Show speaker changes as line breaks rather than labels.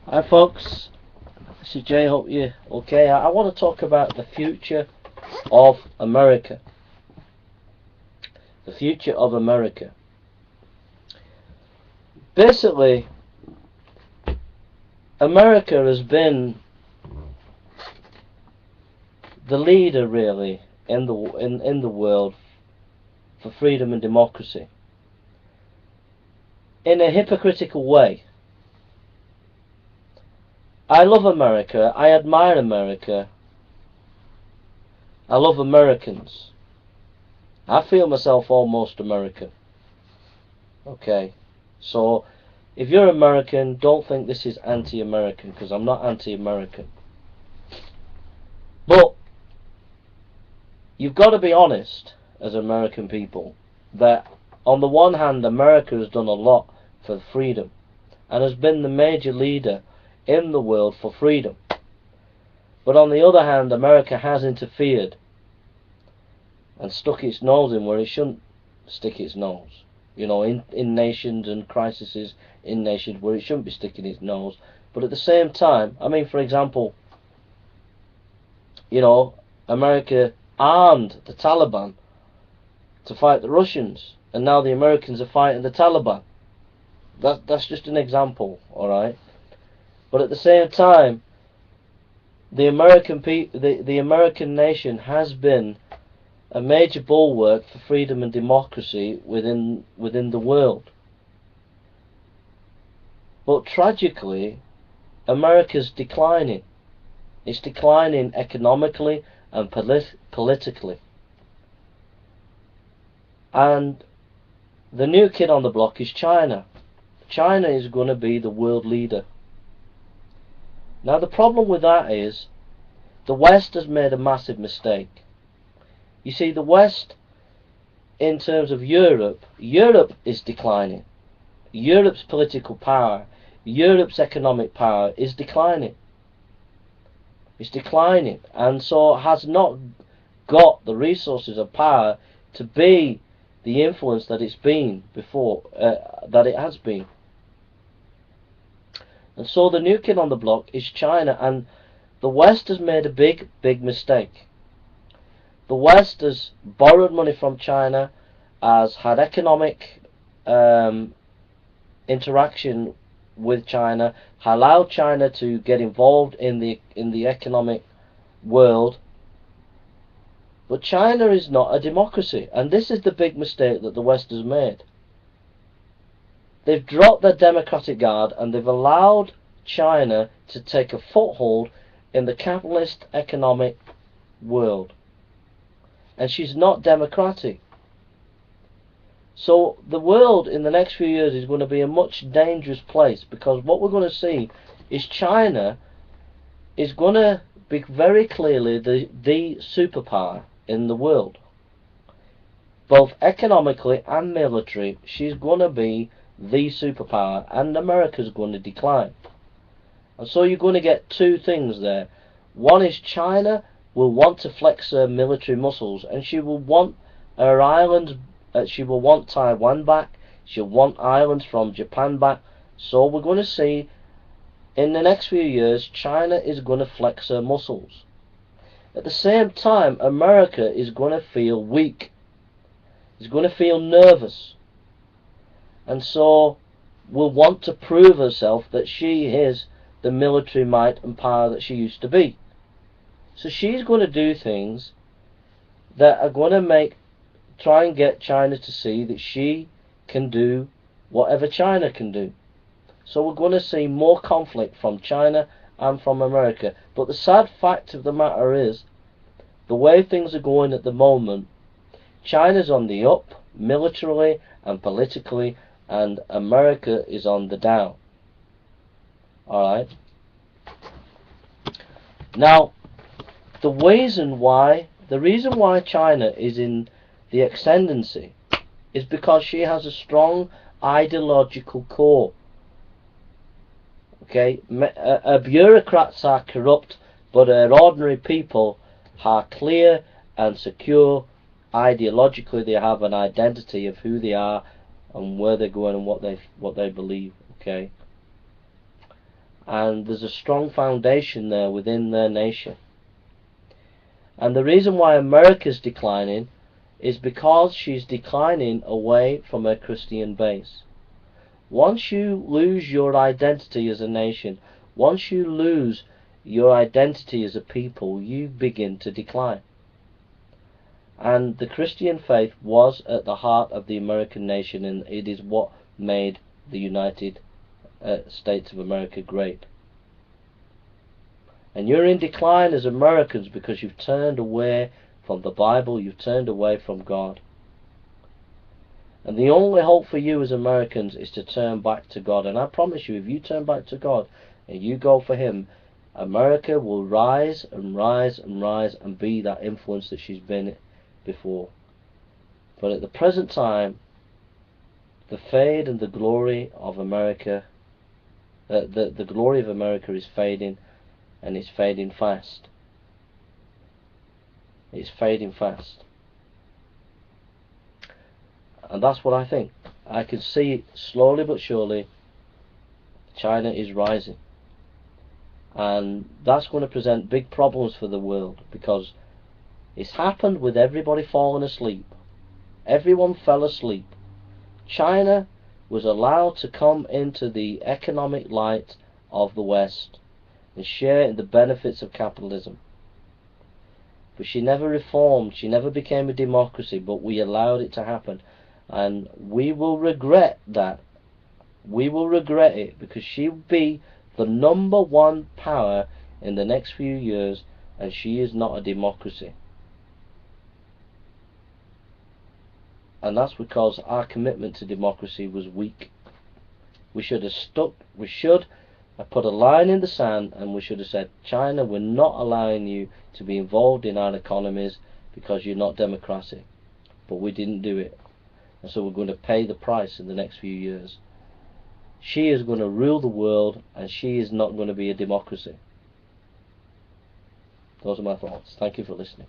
Hi folks, this is Jay, hope you okay. I want to talk about the future of America. The future of America. Basically, America has been the leader really in the world for freedom and democracy in a hypocritical way. I love America, I admire America, I love Americans. I feel myself almost American. Okay, so if you're American, don't think this is anti-American, because I'm not anti-American. But you've got to be honest as American people that on the one hand America has done a lot for freedom and has been the major leader in the world for freedom. But on the other hand, America has interfered and stuck its nose in where it shouldn't stick its nose. You know, in nations and crises in nations where it shouldn't be sticking its nose. But at the same time, I mean, for example, you know, America armed the Taliban to fight the Russians, and now the Americans are fighting the Taliban. That's just an example, alright? But at the same time, the American nation has been a major bulwark for freedom and democracy within the world. But tragically, America's declining. It's declining economically and politically. And the new kid on the block is China. China is going to be the world leader. Now the problem with that is the West has made a massive mistake. You see, the West, in terms of Europe is declining. Europe's political power, Europe's economic power is declining. It's declining, and so has not got the resources of power to be the influence that it's been before, that it has been. And so the new kid on the block is China, and the West has made a big mistake. The West has borrowed money from China, has had economic interaction with China, allowed China to get involved in the economic world. But China is not a democracy, and this is the big mistake that the West has made. They've dropped their democratic guard and they've allowed China to take a foothold in the capitalist economic world. And she's not democratic. So the world in the next few years is going to be a much dangerous place, because what we're going to see is China is going to be very clearly the superpower in the world. Both economically and military, she's going to be the superpower, and America's going to decline. And so you're going to get two things there. One is China will want to flex her military muscles, and she will want her islands, she will want Taiwan back, she'll want islands from Japan back. So we're going to see in the next few years China is going to flex her muscles. At the same time, America is going to feel weak, is going to feel nervous, and so will want to prove herself that she is the military might and power that she used to be. So she's going to do things that are going to try and get China to see that she can do whatever China can do. So we're going to see more conflict from China and from America. But the sad fact of the matter is, the way things are going at the moment, China's on the up militarily and politically, and America is on the down. Alright? Now, the reason why China is in the ascendancy is because she has a strong ideological core. Okay, her bureaucrats are corrupt, but her ordinary people are clear and secure. Ideologically, they have an identity of who they are and where they're going and what they believe. Okay, and there's a strong foundation there within their nation. And the reason why America's declining is because she's declining away from her Christian base. Once you lose your identity as a nation, once you lose your identity as a people, you begin to decline. And the Christian faith was at the heart of the American nation, and it is what made the United States of America great. And you're in decline as Americans because you've turned away from the Bible, you've turned away from God. And the only hope for you as Americans is to turn back to God. And I promise you, if you turn back to God and you go for Him, America will rise and rise and rise and be that influence that she's been before. But at the present time, the fade and the glory of America, the glory of America is fading, and it's fading fast. It's fading fast. And that's what I think. I can see slowly but surely China is rising. And that's going to present big problems for the world, because it's happened with everybody falling asleep. Everyone fell asleep. China was allowed to come into the economic light of the West and share in the benefits of capitalism. But she never reformed, she never became a democracy, but we allowed it to happen. And we will regret that. We will regret it, because she will be the #1 power in the next few years, and she is not a democracy. And that's because our commitment to democracy was weak. We should have stuck, we should have put a line in the sand, and we should have said, China, we're not allowing you to be involved in our economies because you're not democratic. But we didn't do it. And so we're going to pay the price in the next few years. She is going to rule the world, and she is not going to be a democracy. Those are my thoughts. Thank you for listening.